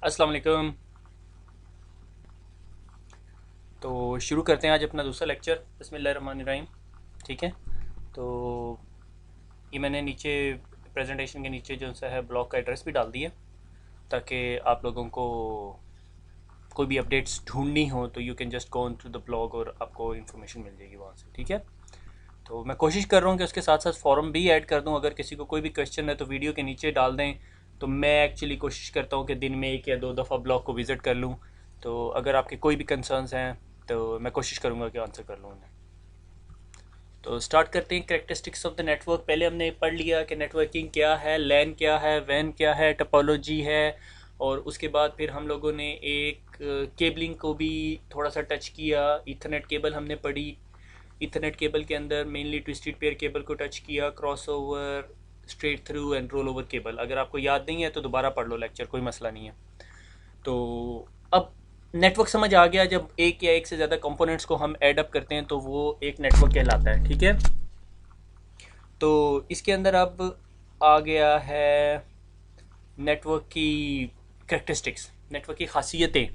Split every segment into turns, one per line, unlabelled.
अस्सलाम वालेकुम। तो शुरू करते हैं आज अपना दूसरा लेक्चर। बिस्मिल्लाहिर्रहमानिर्रहीम। ठीक है। तो ये मैंने नीचे प्रेजेंटेशन के नीचे जो सा है ब्लॉग का एड्रेस भी डाल दिया, ताकि आप लोगों को कोई भी अपडेट्स ढूंढनी हो तो you can just go on to the blog और आपको इन्फॉर्मेशन मिल जाएगी वहाँ से। ठीक है। तो मैं कोशिश कर रहा हूँ कि उसके साथ साथ फॉरम भी ऐड कर दूँ। अगर किसी को कोई भी क्वेश्चन है तो वीडियो के नीचे डाल दें। तो मैं एक्चुअली कोशिश करता हूँ कि दिन में एक या दो दफ़ा ब्लॉग को विज़िट कर लूँ। तो अगर आपके कोई भी कंसर्न्स हैं तो मैं कोशिश करूँगा कि आंसर कर लूँ उन्हें। तो स्टार्ट करते हैं। Characteristics of the network. पहले हमने पढ़ लिया कि नेटवर्किंग क्या है, लैन क्या है, वैन क्या है, टोपोलॉजी है। और उसके बाद फिर हम लोगों ने एक केबलिंग को भी थोड़ा सा टच किया। इथरनेट केबल हमने पढ़ी। इथरनेट केबल के अंदर मेनली ट्विस्टेड पेयर केबल को टच किया, cross over, straight through and roll over cable. अगर आपको याद नहीं है तो दोबारा पढ़ लो लेक्चर, कोई मसला नहीं है। तो अब नेटवर्क समझ आ गया। जब एक या एक से ज़्यादा कंपोनेंट्स को हम ऐड अप करते हैं तो वो एक नेटवर्क कहलाता है। ठीक है। तो इसके अंदर अब आ गया है नेटवर्क की करेक्टरिस्टिक्स, नेटवर्क की खासियतें।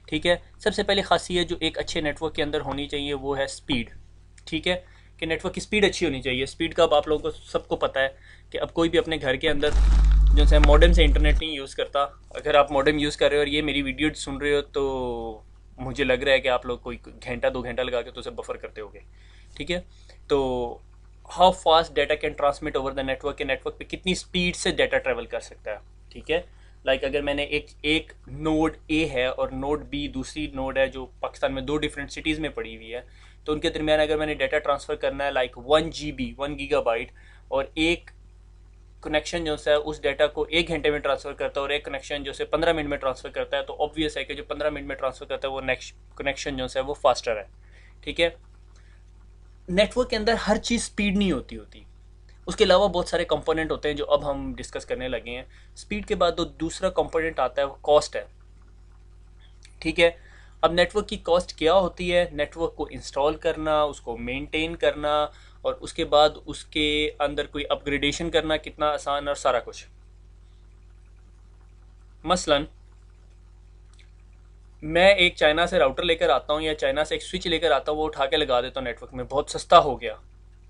ठीक है। सबसे पहले खासियत जो एक अच्छे नेटवर्क के अंदर होनी चाहिए वो है स्पीड। ठीक है। कि नेटवर्क की स्पीड अच्छी होनी चाहिए। स्पीड का अब आप लोगों को सबको पता है कि अब कोई भी अपने घर के अंदर जो है मॉडेम से इंटरनेट नहीं यूज़ करता। अगर आप मॉडेम यूज़ कर रहे हो और ये मेरी वीडियो सुन रहे हो तो मुझे लग रहा है कि आप लोग कोई घंटा दो घंटा लगा के तो उसे बफर करते होगे। ठीक है। तो how fast data can transmit over the network, के नेटवर्क पे कितनी स्पीड से डाटा ट्रेवल कर सकता है। ठीक है। लाइक अगर मैंने एक एक नोड ए है और नोड बी दूसरी नोड है जो पाकिस्तान में दो डिफरेंट सिटीज़ में पड़ी हुई है, तो उनके दरमियान अगर मैंने डाटा ट्रांसफ़र करना है लाइक 1 GB 1 GB, और एक कनेक्शन जो है उस डाटा को 1 घंटे में ट्रांसफ़र करता है और एक कनेक्शन जो है 15 मिनट में ट्रांसफ़र करता है, तो ऑब्वियस है कि जो 15 मिनट में ट्रांसफ़र करता है वो नेक्स्ट कनेक्शन जो है वो फास्टर है। ठीक है। नेटवर्क के अंदर हर चीज़ स्पीड नहीं होती होती। उसके अलावा बहुत सारे कंपोनेंट होते हैं जो अब हम डिस्कस करने लगे हैं। स्पीड के बाद जो दूसरा कंपोनेंट आता है वो कॉस्ट है। ठीक है। अब नेटवर्क की कॉस्ट क्या होती है? नेटवर्क को इंस्टॉल करना, उसको मेंटेन करना और उसके बाद उसके अंदर कोई अपग्रेडेशन करना कितना आसान और सारा कुछ। मसलन मैं एक चाइना से राउटर लेकर आता हूँ या चाइना से एक स्विच लेकर आता हूँ, वो उठा के लगा देता हूँ नेटवर्क में, बहुत सस्ता हो गया।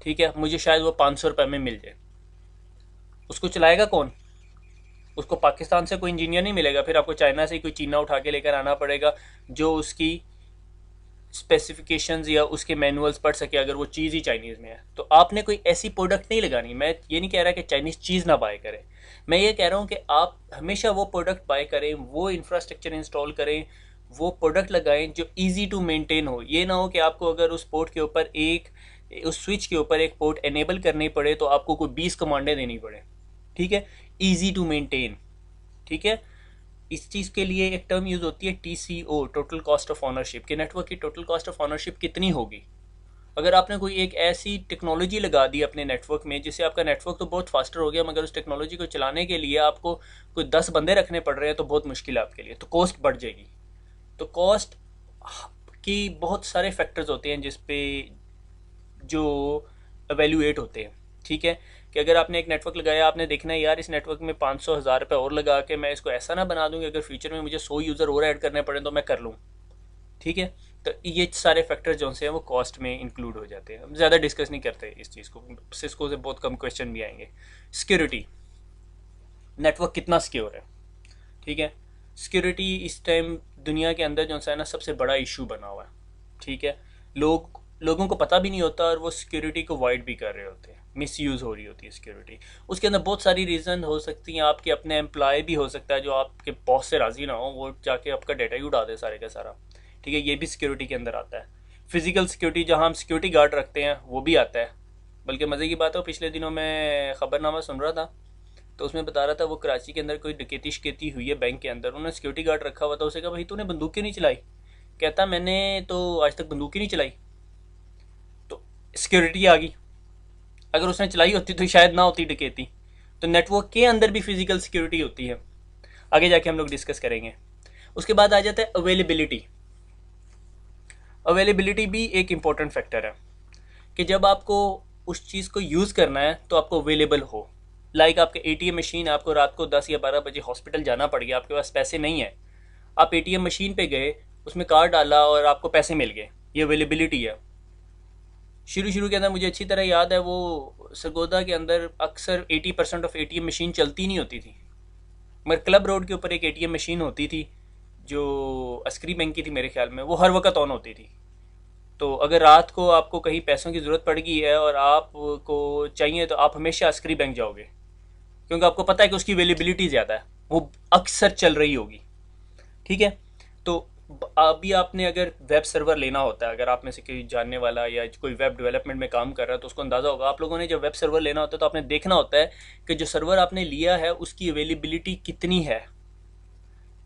ठीक है। मुझे शायद वो 500 रुपये में मिल जाए। उसको चलाएगा कौन? उसको पाकिस्तान से कोई इंजीनियर नहीं मिलेगा, फिर आपको चाइना से ही कोई चीना उठा के लेकर आना पड़ेगा जो उसकी स्पेसिफिकेशंस या उसके मैनुअल्स पढ़ सके, अगर वो चीज़ ही चाइनीज़ में है। तो आपने कोई ऐसी प्रोडक्ट नहीं लगानी। मैं ये नहीं कह रहा कि चाइनीज़ चीज़ ना बाय करें। मैं ये कह रहा हूँ कि आप हमेशा वो प्रोडक्ट बाय करें, वो इंफ्रास्ट्रक्चर इंस्टॉल करें, वो प्रोडक्ट लगाएं जो ईजी टू मेंटेन हो। ये ना हो कि आपको अगर उस पोर्ट के ऊपर एक उस स्विच के ऊपर एक पोर्ट एनेबल करनी पड़े तो आपको कोई 20 कमांडें देनी पड़े। ठीक है। Easy to maintain. ठीक है। इस चीज़ के लिए एक टर्म यूज़ होती है TCO, total cost of ownership. के नेटवर्क की टोटल कॉस्ट ऑफ ऑनरशिप कितनी होगी? अगर आपने कोई एक ऐसी टेक्नोलॉजी लगा दी अपने नेटवर्क में जिससे आपका नेटवर्क तो बहुत फास्टर हो गया, मगर उस टेक्नोलॉजी को चलाने के लिए आपको कोई 10 बंदे रखने पड़ रहे हैं तो बहुत मुश्किल है आपके लिए, तो कॉस्ट बढ़ जाएगी। तो कॉस्ट की बहुत सारे फैक्टर्स होते हैं जिस पे जो एवेल्यूएट होते हैं। ठीक है। कि अगर आपने एक नेटवर्क लगाया, आपने देखना है यार इस नेटवर्क में 500 हज़ार रुपये और लगा के मैं इसको ऐसा ना बना दूँ कि अगर फ्यूचर में मुझे 100 यूज़र और ऐड करने पड़े तो मैं कर लूँ। ठीक है। तो ये सारे फैक्टर जो से हैं वो कॉस्ट में इंक्लूड हो जाते हैं। हम ज़्यादा डिस्कस नहीं करते इस चीज़ को, सिस्को से बहुत कम क्वेश्चन भी आएंगे। सिक्योरिटी, नेटवर्क कितना सिक्योर है? ठीक है। सिक्योरिटी इस टाइम दुनिया के अंदर जो है ना सबसे बड़ा इशू बना हुआ है। ठीक है। लोगों को पता भी नहीं होता और वो सिक्योरिटी को वाइड भी कर रहे होते हैं, मिस यूज़ हो रही होती है सिक्योरिटी। उसके अंदर बहुत सारी रीज़न हो सकती हैं। आपके अपने एम्प्लॉय भी हो सकता है जो आपके बॉस से राज़ी ना हो, वो जाके आपका डाटा ही उड़ा दे सारे का सारा। ठीक है। ये भी सिक्योरिटी के अंदर आता है। फिजिकल सिक्योरिटी, जहाँ हम सिक्योरिटी गार्ड रखते हैं, वो भी आता है। बल्कि मज़े की बात है, पिछले दिनों मैं ख़बरनामा सुन रहा था तो उसमें बता रहा था वो कराची के अंदर कोई डकैती शिकैती हुई है बैंक के अंदर, उन्होंने सिक्योरिटी गार्ड रखा हुआ था। उसे कहा भाई तूने बंदूक क्यों नहीं चलाई? कहता मैंने तो आज तक बंदूक ही नहीं चलाई। तो सिक्योरिटी आ गई। अगर उसने चलाई होती तो शायद ना होती डकैती। तो नेटवर्क के अंदर भी फिजिकल सिक्योरिटी होती है, आगे जाके हम लोग डिस्कस करेंगे। उसके बाद आ जाता है अवेलेबिलिटी। अवेलेबिलिटी भी एक इम्पॉर्टेंट फैक्टर है कि जब आपको उस चीज़ को यूज़ करना है तो आपको अवेलेबल हो। लाइक आपके एटीएम मशीन, आपको रात को 10 या 12 बजे हॉस्पिटल जाना पड़ गया, आपके पास पैसे नहीं है, आप एटीएम मशीन पे गए, उसमें कार्ड डाला और आपको पैसे मिल गए, ये अवेलेबिलिटी है। शुरू शुरू के अंदर मुझे अच्छी तरह याद है, वो सरगोदा के अंदर अक्सर 80% ऑफ एटीएम मशीन चलती नहीं होती थी, मगर क्लब रोड के ऊपर एक एटीएम मशीन होती थी जो अस्करी बैंक की थी मेरे ख्याल में, वो हर वक्त ऑन होती थी। तो अगर रात को आपको कहीं पैसों की ज़रूरत पड़ गई है और आपको चाहिए तो आप हमेशा अस्करी बैंक जाओगे, क्योंकि आपको पता है कि उसकी अवेलेबिलिटी ज़्यादा है, वो अक्सर चल रही होगी। ठीक है। तो अभी आपने अगर वेब सर्वर लेना होता है, अगर आप में से कोई जानने वाला या कोई वेब डेवलपमेंट में काम कर रहा है तो उसको अंदाज़ा होगा, आप लोगों ने जब वेब सर्वर लेना होता है तो आपने देखना होता है कि जो सर्वर आपने लिया है उसकी अवेलेबिलिटी कितनी है।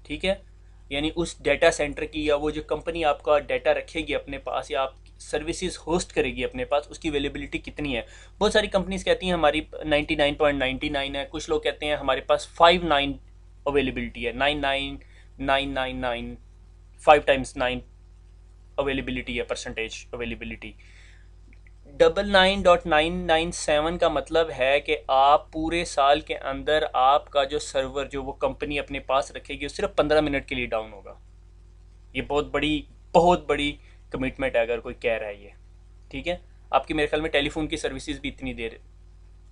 ठीक है। यानी उस डेटा सेंटर की, या वो जो कंपनी आपका डेटा रखेगी अपने पास या आप सर्विसेज होस्ट करेगी अपने पास, उसकी अवेलेबिलिटी कितनी है। बहुत सारी कंपनीज कहती हैं हमारी 99.99 है, कुछ लोग कहते हैं हमारे पास 59 अवेलेबिलिटी है, 99999, 5 × 9 अवेलेबिलिटी है, परसेंटेज अवेलेबिलिटी। 99.997 का मतलब है कि आप पूरे साल के अंदर आपका जो सर्वर जो वो कंपनी अपने पास रखेगी वो सिर्फ 15 मिनट के लिए डाउन होगा। ये बहुत बड़ी कमिटमेंट है अगर कोई कह रहा है ये। ठीक है। आपकी मेरे ख्याल में टेलीफोन की सर्विसेज भी इतनी देर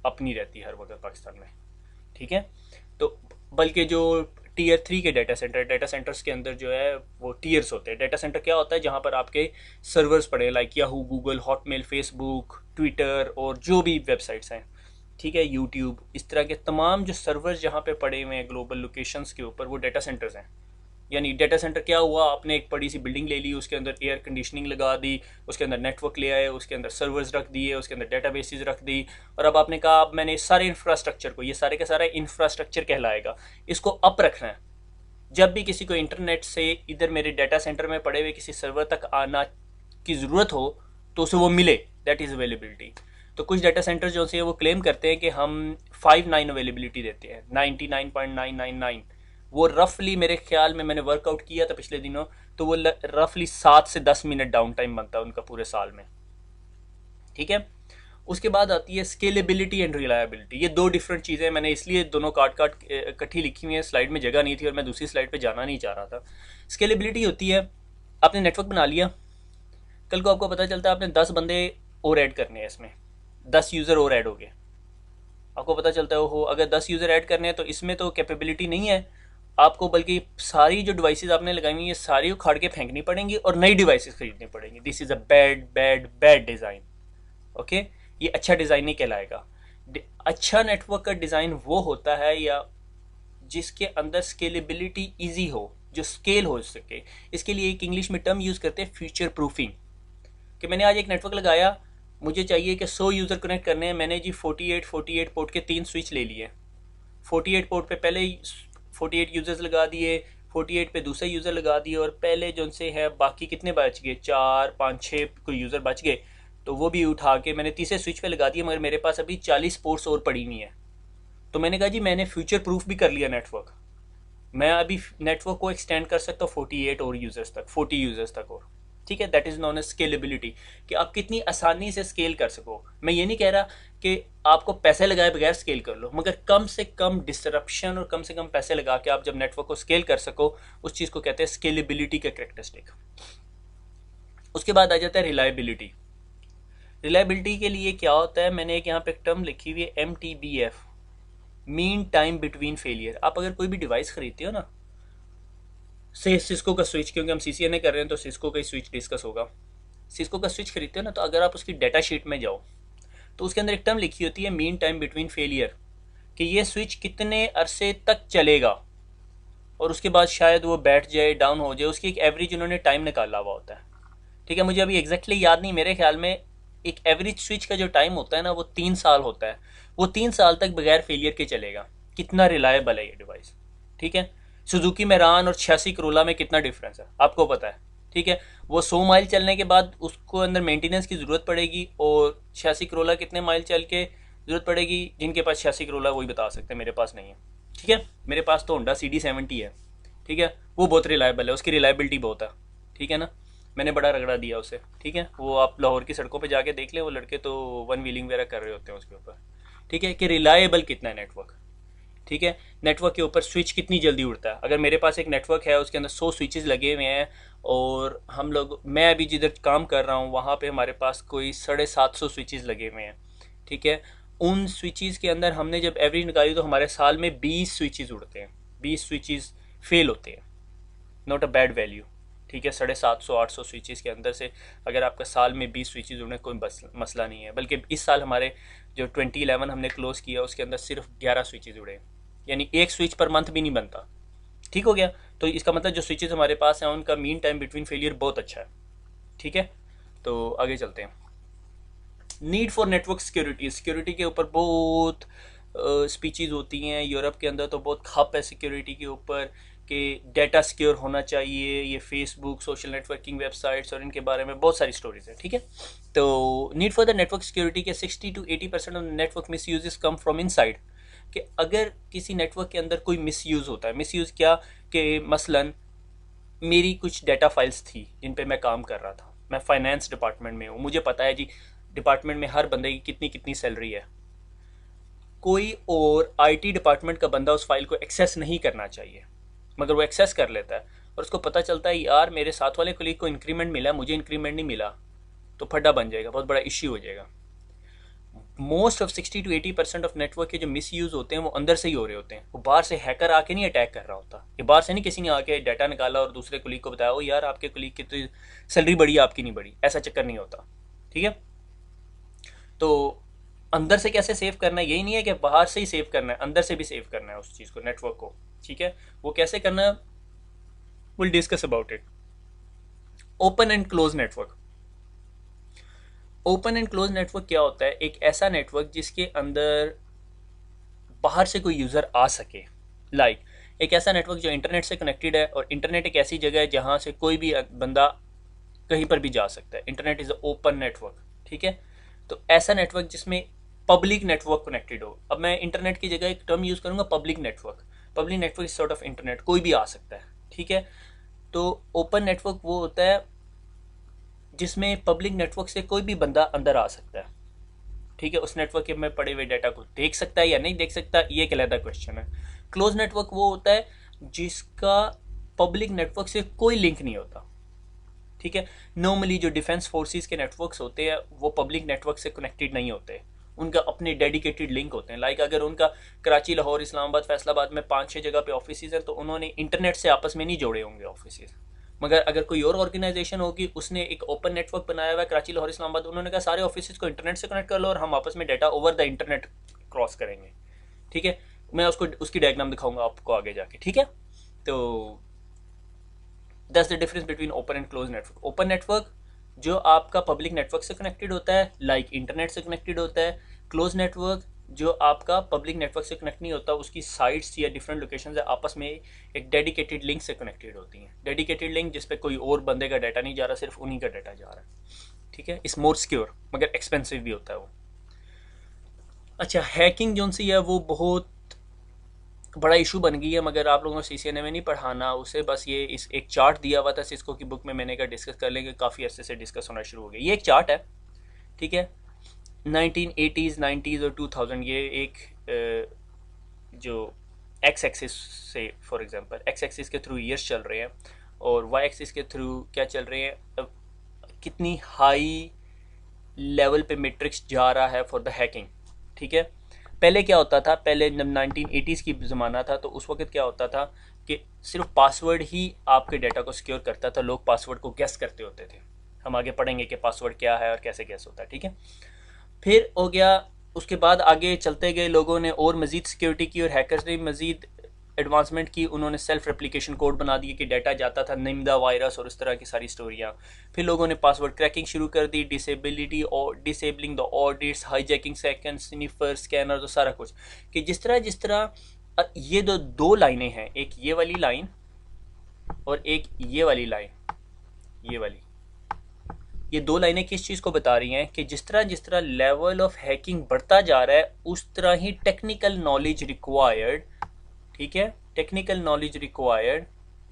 अपनी रहती है हर वक्त पाकिस्तान में। ठीक है। तो बल्कि जो टीयर 3 के डाटा सेंटर्स के अंदर जो है वो टीयर्स होते हैं। डाटा सेंटर क्या होता है, जहाँ पर आपके सर्वर्स पड़े, like Yahoo, Google, Hotmail, Facebook, Twitter और जो भी वेबसाइट्स हैं, ठीक है, यूट्यूब, इस तरह के तमाम जो सर्वर्स जहाँ पे पड़े हुए हैं ग्लोबल लोकेशंस के ऊपर, वो डाटा सेंटर्स हैं। यानी डाटा सेंटर क्या हुआ, आपने एक बड़ी सी बिल्डिंग ले ली, उसके अंदर एयर कंडीशनिंग लगा दी, उसके अंदर नेटवर्क ले आए, उसके अंदर सर्वर्स रख दिए, उसके अंदर डेटाबेसेस रख दी, और अब आपने कहा अब मैंने सारे इंफ्रास्ट्रक्चर को, ये सारे का सारा इंफ्रास्ट्रक्चर कहलाएगा, इसको अप रखना है। जब भी किसी को इंटरनेट से इधर मेरे डाटा सेंटर में पड़े हुए किसी सर्वर तक आना की ज़रूरत हो तो उसे वो मिले, दैट इज़ अवेलेबिलिटी। तो कुछ डाटा सेंटर जो से वो क्लेम करते हैं कि हम 59 अवेलेबिलिटी देते हैं, 99.999। वो रफली मेरे ख्याल में, मैंने वर्कआउट किया था पिछले दिनों, तो वो रफली 7 से 10 मिनट डाउन टाइम बनता है उनका पूरे साल में। ठीक है। उसके बाद आती है स्केलेबिलिटी एंड रिलायबिलिटी। ये दो डिफरेंट चीज़ें, मैंने इसलिए दोनों काट इकट्ठी लिखी हुई है, स्लाइड में जगह नहीं थी और मैं दूसरी स्लाइड पे जाना नहीं चाह रहा था। स्केलेबिलिटी होती है, आपने नेटवर्क बना लिया, कल को आपको पता चलता है आपने 10 बंदे और ऐड करने हैं, इसमें 10 यूज़र और ऐड हो गए, आपको पता चलता है हो अगर 10 यूज़र ऐड करने हैं तो इसमें तो कैपेबिलिटी नहीं है आपको, बल्कि सारी जो डिवाइसेस आपने लगाई हुई है सारी उखाड़ के फेंकनी पड़ेंगी और नई डिवाइसेस खरीदनी पड़ेंगी। This is a bad design. Okay, ये अच्छा डिज़ाइन नहीं कहलाएगा। अच्छा नेटवर्क का डिज़ाइन वो होता है या जिसके अंदर स्केलेबिलिटी इजी हो, जो स्केल हो सके। इसके लिए एक इंग्लिश में टर्म यूज़ करते हैं, फ्यूचर प्रूफिंग। कि मैंने आज एक नेटवर्क लगाया, मुझे चाहिए कि 100 यूज़र कनेक्ट करने हैं, मैंने जी 48 पोर्ट के 3 स्विच ले लिए। 48 पोर्ट पे पहले 48 यूज़र्स लगा दिए, 48 पे दूसरे यूज़र लगा दिए, और पहले जो उनसे है बाकी कितने बच गए, 4 5 6 कोई यूज़र बच गए, तो वो भी उठा के मैंने तीसरे स्विच पे लगा दिया। मगर मेरे पास अभी 40 पोर्ट्स और पड़ी हुई हैं। तो मैंने कहा जी मैंने फ्यूचर प्रूफ भी कर लिया नेटवर्क, मैं अभी नेटवर्क को एक्सटेंड कर सकता हूँ 48 और यूज़र्स तक, 40 यूज़र्स तक और। ठीक है, that is known as scalability, कि आप कितनी आसानी से स्केल कर सको। मैं ये नहीं कह रहा कि आपको पैसे लगाए बगैर स्केल कर लो, मगर कम से कम डिसरप्शन और कम से कम पैसे लगा के आप जब नेटवर्क को स्केल कर सको, उस चीज़ को कहते हैं स्केलेबिलिटी का कैरेक्टरिस्टिक। उसके बाद आ जाता है रिलायबिलिटी। रिलायबिलिटी के लिए क्या होता है, मैंने एक यहाँ पे एक टर्म लिखी हुई है, MTBF, mean time between failure. आप अगर कोई भी डिवाइस खरीदते हो ना, से सिस्को का स्विच, क्योंकि हम CCNA कर रहे हैं तो सिस्को का ही स्विच डिस्कस होगा। सिस्को का स्विच खरीदते हो ना, तो अगर आप उसकी डाटा शीट में जाओ तो उसके अंदर एक टर्म लिखी होती है, मीन टाइम बिटवीन फेलियर, कि ये स्विच कितने अरसे तक चलेगा और उसके बाद शायद वो बैठ जाए, डाउन हो जाए, उसकी एक एवरेज उन्होंने टाइम निकाला हुआ होता है। ठीक है, मुझे अभी एग्जैक्टली याद नहीं, मेरे ख्याल में एक एवरेज स्विच का जो टाइम होता है ना वो 3 साल होता है। वो 3 साल तक बगैर फेलियर के चलेगा। कितना रिलायबल है ये डिवाइस। ठीक है, सुजुकी मेरान और 86 करोला में कितना डिफरेंस है आपको पता है। ठीक है, वो 100 माइल चलने के बाद उसको अंदर मेंटेनेंस की ज़रूरत पड़ेगी, और 86 करोला कितने माइल चल के ज़रूरत पड़ेगी। जिनके पास 86 करोला वही बता सकते हैं, मेरे पास नहीं है। ठीक है, मेरे पास तो होंडा CD70 है। ठीक है, वो बहुत रिलायबल है, उसकी रिलायबिलिटी बहुत है। ठीक है ना, मैंने बड़ा रगड़ा दिया उसे। ठीक है, वो आप लाहौर की सड़कों पे जाके देख लें, वो लड़के तो वन व्हीलिंग वगैरह कर रहे होते हैं उसके ऊपर। ठीक ठीक है, कि रिलायबल कितना है नेटवर्क। ठीक है, नेटवर्क के ऊपर स्विच कितनी जल्दी उड़ता है। अगर मेरे पास एक नेटवर्क है, उसके अंदर 100 स्विचेस लगे हुए हैं, और मैं अभी जिधर काम कर रहा हूँ वहाँ पे हमारे पास कोई 750 स्विचेस लगे हुए हैं। ठीक है, उन स्विचेस के अंदर हमने जब एवरेज निकाली तो हमारे साल में 20 स्विचेस उड़ते हैं, 20 स्विचेस फेल होते हैं। Not a bad value. ठीक है, 750-800 स्विचेस के अंदर से अगर आपका साल में 20 स्विचेस उड़ने कोई मसला नहीं है। बल्कि इस साल हमारे जो 2011 हमने क्लोज किया उसके अंदर सिर्फ 11 स्विचेस उड़े, यानी एक स्विच पर मंथ भी नहीं बनता। ठीक हो गया, तो इसका मतलब जो स्विचेस हमारे पास हैं उनका मीन टाइम बिटवीन फेलियर बहुत अच्छा है। ठीक है, तो आगे चलते हैं। Need for network security, security के ऊपर बहुत स्पीचेज होती हैं। यूरोप के अंदर तो बहुत खप है सिक्योरिटी के ऊपर कि डेटा सिक्योर होना चाहिए। ये फेसबुक, सोशल नेटवर्किंग वेबसाइट्स और इनके बारे में बहुत सारी स्टोरीज है। ठीक है, तो need for the network security के 60-80% of network miss use come from inside. कि अगर किसी नेटवर्क के अंदर कोई मिस यूज़ होता है, मिस यूज़ क्या, कि मसलन मेरी कुछ डेटा फाइल्स थी जिन पे मैं काम कर रहा था। मैं फाइनेंस डिपार्टमेंट में हूँ, मुझे पता है जी डिपार्टमेंट में हर बंदे की कितनी कितनी सैलरी है। कोई और आईटी डिपार्टमेंट का बंदा उस फाइल को एक्सेस नहीं करना चाहिए, मगर वो एक्सेस कर लेता है और उसको पता चलता है यार मेरे साथ वाले कलीग को इंक्रीमेंट मिला, मुझे इंक्रीमेंट नहीं मिला, तो फड्डा बन जाएगा, बहुत बड़ा इश्यू हो जाएगा। मोस्ट ऑफ 60-80% ऑफ नेटवर्क के जो मिस यूज़ होते हैं वो अंदर से ही हो रहे होते हैं। वो बाहर से हैकर आके नहीं अटैक कर रहा होता, ये बाहर से नहीं किसी ने आके डाटा निकाला और दूसरे कुलीग को बताया ओ यार आपके कुलीग की तो सैलरी बढ़ी आपकी नहीं बढ़ी, ऐसा चक्कर नहीं होता। ठीक है, तो अंदर से कैसे सेव करना है, यही नहीं है कि बाहर से ही सेव करना है, अंदर से भी सेव करना है उस चीज़ को, नेटवर्क को। ठीक है, वो कैसे करना है, will discuss about it. Open and close network. Open and close network क्या होता है, एक ऐसा नेटवर्क जिसके अंदर बाहर से कोई यूज़र आ सके। लाइक एक ऐसा नेटवर्क जो इंटरनेट से कनेक्टेड है, और इंटरनेट एक ऐसी जगह है जहाँ से कोई भी बंदा कहीं पर भी जा सकता है। Internet is a open network. ठीक है, तो ऐसा नेटवर्क जिसमें पब्लिक नेटवर्क कनेक्टेड हो। अब मैं इंटरनेट की जगह एक टर्म यूज़ करूँगा, public network. Public network is sort of internet, कोई भी आ सकता है। ठीक है, तो ओपन नेटवर्क वो होता है जिसमें पब्लिक नेटवर्क से कोई भी बंदा अंदर आ सकता है। ठीक है, उस नेटवर्क के में पड़े हुए डाटा को देख सकता है या नहीं देख सकता, ये एक अलग क्वेश्चन है। क्लोज नेटवर्क वो होता है जिसका पब्लिक नेटवर्क से कोई लिंक नहीं होता। ठीक है, नॉर्मली जो डिफेंस फोर्सेस के नेटवर्क्स होते हैं वो पब्लिक नेटवर्क से कनेक्टेड नहीं होते, उनका अपने डेडिकेटेड लिंक होते हैं। लाइक अगर उनका कराची, लाहौर, इस्लामाबाद, फैसलाबाद में 5-6 जगह पे ऑफिस हैं तो उन्होंने इंटरनेट से आपस में नहीं जोड़े होंगे ऑफिस। मगर अगर कोई और ऑर्गेनाइजेशन होगी, उसने एक ओपन नेटवर्क बनाया हुआ है कराची, लाहौर, इस्लामाबाद, उन्होंने कहा सारे ऑफिस को इंटरनेट से कनेक्ट कर लो और हम आपस में data over the internet cross करेंगे। ठीक है, मैं उसको उसकी डायग्राम दिखाऊंगा आपको आगे जाके। ठीक है, तो that's the difference between open and close network. Open network जो आपका पब्लिक नेटवर्क से कनेक्टेड होता है, लाइक इंटरनेट से कनेक्टेड होता है। क्लोज नेटवर्क जो आपका पब्लिक नेटवर्क से कनेक्ट नहीं होता, उसकी साइट्स या डिफरेंट लोकेशन आपस में एक डेडिकेटेड लिंक से कनेक्टेड होती हैं। डेडिकेटेड लिंक जिस पे कोई और बंदे का डाटा नहीं जा रहा, सिर्फ उन्हीं का डाटा जा रहा है। ठीक है, इस मोर सिक्योर, मगर एक्सपेंसिव भी होता है वो। अच्छा, हैकिंग जो सी है वो बहुत बड़ा इशू बन गई है, मगर आप लोगों को CCNA में नहीं पढ़ाना उसे, बस ये इस एक चार्ट दिया हुआ था सिस्को की बुक में, मैंने कहा डिस्कस कर लेंगे, काफ़ी अच्छे से डिस्कस होना शुरू हो गया। ये एक चार्ट है। ठीक है, 1980s, 90s और 2000, ये एक जो एक्स एक्सिस से, फॉर एग्जांपल एक्स एक्सिस के थ्रू ईयर्स चल रहे हैं और वाई एक्सिस के थ्रू क्या चल रहे हैं, कितनी हाई लेवल पे मैट्रिक्स जा रहा है फॉर द हैकिंग। ठीक है, पहले क्या होता था, पहले जब 1980s की ज़माना था तो उस वक्त क्या होता था कि सिर्फ पासवर्ड ही आपके डाटा को सिक्योर करता था, लोग पासवर्ड को गेस करते होते थे। हम आगे पढ़ेंगे कि पासवर्ड क्या है और कैसे गेस होता है। ठीक है, फिर हो गया, उसके बाद आगे चलते गए लोगों ने और मज़ीद सिक्योरिटी की और हैकर्स ने मज़ीद एडवांसमेंट की। उन्होंने सेल्फ रेप्लिकेशन कोड बना दिए कि डाटा जाता था, निम्दा वायरस और उस तरह की सारी स्टोरियाँ। फिर लोगों ने पासवर्ड क्रैकिंग शुरू कर दी, डिसेबिलिटी और disabling the audits, hijacking second, sniffer, scanner, तो सारा कुछ। कि जिस तरह ये दो लाइनें हैं, एक ये वाली लाइन और एक ये वाली लाइन, ये वाली, ये दो लाइनें किस चीज़ को बता रही हैं कि जिस तरह लेवल ऑफ हैकिंग बढ़ता जा रहा है उस तरह ही टेक्निकल नॉलेज रिक्वायर्ड, ठीक है, technical knowledge required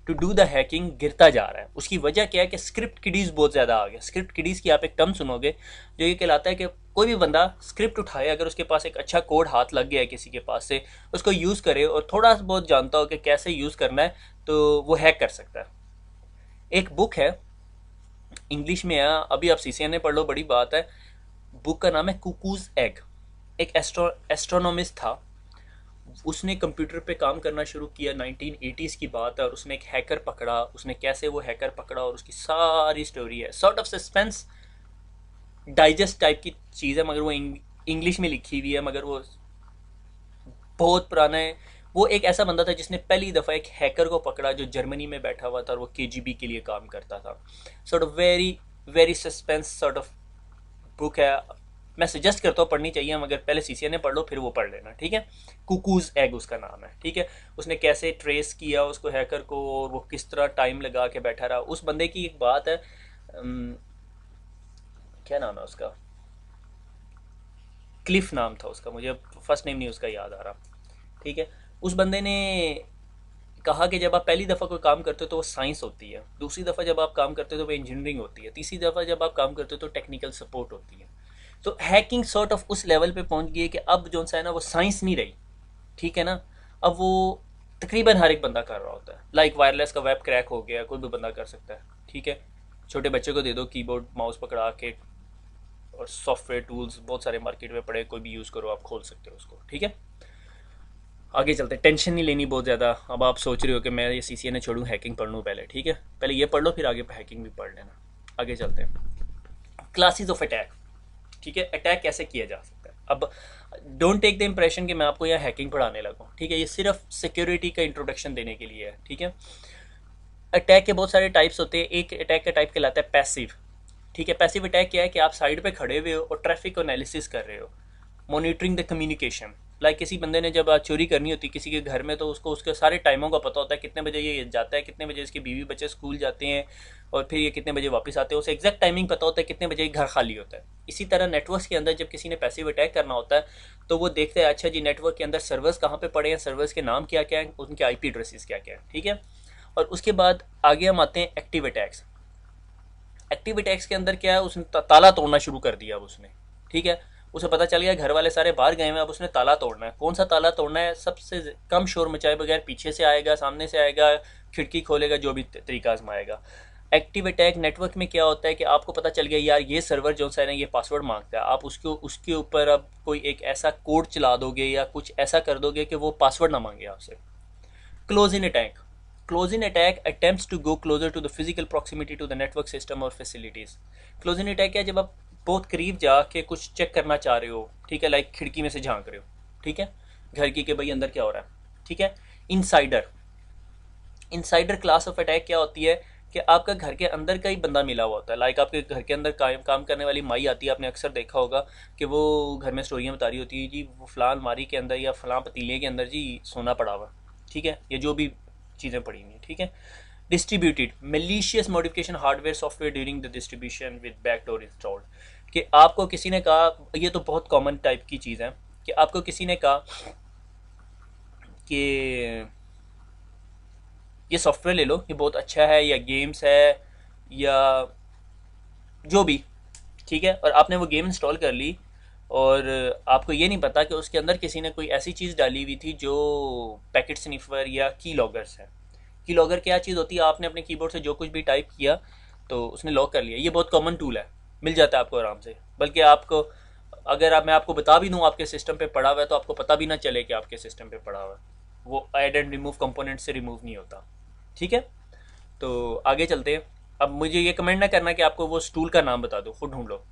to do the hacking गिरता जा रहा है। उसकी वजह क्या है कि स्क्रिप्ट किडीज बहुत ज़्यादा आ गया। स्क्रिप्ट किडीज की आप एक टर्म सुनोगे जो ये कहलाता है कि कोई भी बंदा स्क्रिप्ट उठाए, अगर उसके पास एक अच्छा कोड हाथ लग गया है किसी के पास से, उसको यूज़ करे और थोड़ा बहुत जानता हो कि कैसे यूज़ करना है, तो वो हैक कर सकता है। एक बुक है, इंग्लिश में है, अभी आप सीसीएनए पढ़ लो, बड़ी बात है। बुक का नाम है कुकूज एग। एक एस्ट्रोनॉमिस्ट था, उसने कंप्यूटर पे काम करना शुरू किया, 1980s की बात है, और उसने एक हैकर पकड़ा। उसने कैसे वो हैकर पकड़ा और उसकी सारी स्टोरी है, sort of suspense digest type की चीज़ है, मगर वो इंग्लिश में लिखी हुई है, मगर वो बहुत पुराना है। वो एक ऐसा बंदा था जिसने पहली दफ़ा एक हैकर को पकड़ा जो जर्मनी में बैठा हुआ था और वो केजीबी के लिए काम करता था। Sort of very very suspense sort of book है। मैं सजेस्ट करता हूँ पढ़नी चाहिए, मगर पहले सीसीएनए पढ़ लो फिर वो पढ़ लेना, ठीक है। कुकूज एग उसका नाम है, ठीक है। उसने कैसे ट्रेस किया उसको हैकर को, और वो किस तरह टाइम लगा के बैठा रहा। उस बंदे की एक बात है, क्या नाम है उसका, क्लिफ नाम था उसका, मुझे फर्स्ट नेम नहीं उसका याद आ रहा, ठीक है। उस बंदे ने कहा कि जब आप पहली दफ़ा कोई काम करते हो तो वो साइंस होती है, दूसरी दफ़ा जब आप काम करते हो तो वो इंजीनियरिंग होती है, तीसरी दफ़ा जब आप काम करते हो तो टेक्निकल सपोर्ट होती है। तो हैकिंग सॉर्ट ऑफ उस लेवल पे पहुंच गई है कि अब जो सा है ना वो साइंस नहीं रही, ठीक है ना। अब वो तकरीबन हर एक बंदा कर रहा होता है। लाइक वायरलेस का वेब क्रैक हो गया, कोई भी बंदा कर सकता है, ठीक है। छोटे बच्चे को दे दो कीबोर्ड माउस पकड़ा के, और सॉफ्टवेयर टूल्स बहुत सारे मार्केट में पड़े, कोई भी यूज़ करो, आप खोल सकते हो उसको, ठीक है। आगे चलते हैं, टेंशन नहीं लेनी बहुत ज़्यादा। अब आप सोच रहे हो कि मैं ये सीसीएनए छोड़ूं हैकिंग पढ़ लूँ पहले, ठीक है। पहले ये पढ़ लो फिर आगे हैकिंग भी पढ़ लेना। आगे चलते हैं, क्लासेस ऑफ अटैक, ठीक है। अटैक कैसे किया जा सकता है। अब डोंट टेक द इम्प्रेशन कि मैं आपको यहाँ हैकिंग पढ़ाने लगा, ठीक है। ये सिर्फ सिक्योरिटी का इंट्रोडक्शन देने के लिए है, ठीक है। अटैक के बहुत सारे टाइप्स होते हैं। एक अटैक का टाइप कहलाता है पैसिव, ठीक है। पैसिव अटैक क्या है कि आप साइड पे खड़े हुए हो और ट्रैफिक को एनालिसिस कर रहे हो, मॉनिटरिंग द कम्युनिकेशन। लाइक किसी बंदे ने जब चोरी करनी होती है किसी के घर में, तो उसको उसके सारे टाइमों का पता होता है, कितने बजे ये जाता है, कितने बजे इसके बीवी बच्चे स्कूल जाते हैं, और फिर ये कितने बजे वापस आते हैं, उसे एग्जैक्ट टाइमिंग पता होता है कितने बजे घर खाली होता है। इसी तरह नेटवर्क के अंदर जब किसी ने पैसिव अटैक करना होता है तो वो देखते हैं, अच्छा जी नेटवर्क के अंदर सर्वर्स कहाँ पे पड़े हैं, सर्वर्स के नाम क्या क्या हैं, उनके आईपी एड्रेसेस क्या क्या हैं, ठीक है। और उसके बाद आगे हम आते हैं एक्टिव अटैक्स। एक्टिव अटैक्स के अंदर क्या है, उसने ताला तोड़ना शुरू कर दिया अब उसने, ठीक है। उसे पता चल गया घर वाले सारे बाहर गए हैं, अब उसने ताला तोड़ना है। कौन सा ताला तोड़ना है, सबसे कम शोर मचाए बगैर, पीछे से आएगा, सामने से आएगा, खिड़की खोलेगा, जो भी तरीका आजमाएगा। एक्टिव अटैक नेटवर्क में क्या होता है कि आपको पता चल गया यार ये सर्वर जो है ना ये पासवर्ड मांगता है, आप उसके ऊपर अब कोई एक ऐसा कोड चला दोगे या कुछ ऐसा कर दोगे कि वो पासवर्ड ना मांगे आपसे। Close in attack, close in attack attempts to go closer to the physical proximity to the network system or facilities। close in attack क्या, जब आप बहुत करीब जाके कुछ चेक करना चाह रहे हो, ठीक है। लाइक खिड़की में से झांक रहे हो, ठीक है, घर की कि भाई अंदर क्या हो रहा है, ठीक है। Insider, insider class of attack क्या होती है कि आपका घर के अंदर का ही बंदा मिला हुआ होता है। लाइक आपके घर के अंदर काम करने वाली माई आती है, आपने अक्सर देखा होगा कि वो घर में स्टोरियाँ बता रही होती है, जी वो फलां अलमारी के अंदर या फलां पतीले के अंदर जी सोना पड़ा हुआ, ठीक है, ये जो भी चीज़ें पड़ी हुई हैं, ठीक है। Distributed malicious modification hardware software during the distribution with backdoor installed, कि आपको किसी ने कहा, ये तो बहुत कॉमन टाइप की चीज़ है, कि आपको किसी ने कहा कि ये सॉफ्टवेयर ले लो, ये बहुत अच्छा है, या गेम्स है या जो भी, ठीक है। और आपने वो गेम इंस्टॉल कर ली और आपको ये नहीं पता कि उसके अंदर किसी ने कोई ऐसी चीज़ डाली हुई थी जो पैकेट स्निफर या की लॉगर्स है। की लॉगर क्या चीज़ होती है, आपने अपने कीबोर्ड से जो कुछ भी टाइप किया तो उसने लॉक कर लिया। ये बहुत कॉमन टूल है, मिल जाता है आपको आराम से। बल्कि आपको अगर मैं आपको बता भी दूँ आपके सिस्टम पे पड़ा हुआ है तो आपको पता भी ना चले कि आपके सिस्टम पे पड़ा हुआ है। वो ऐड एंड रिमूव कंपोनेंट से रिमूव नहीं होता, ठीक है। तो आगे चलते हैं। अब मुझे ये कमेंट ना करना कि आपको वो टूल का नाम बता दो, खुद ढूंढ लो,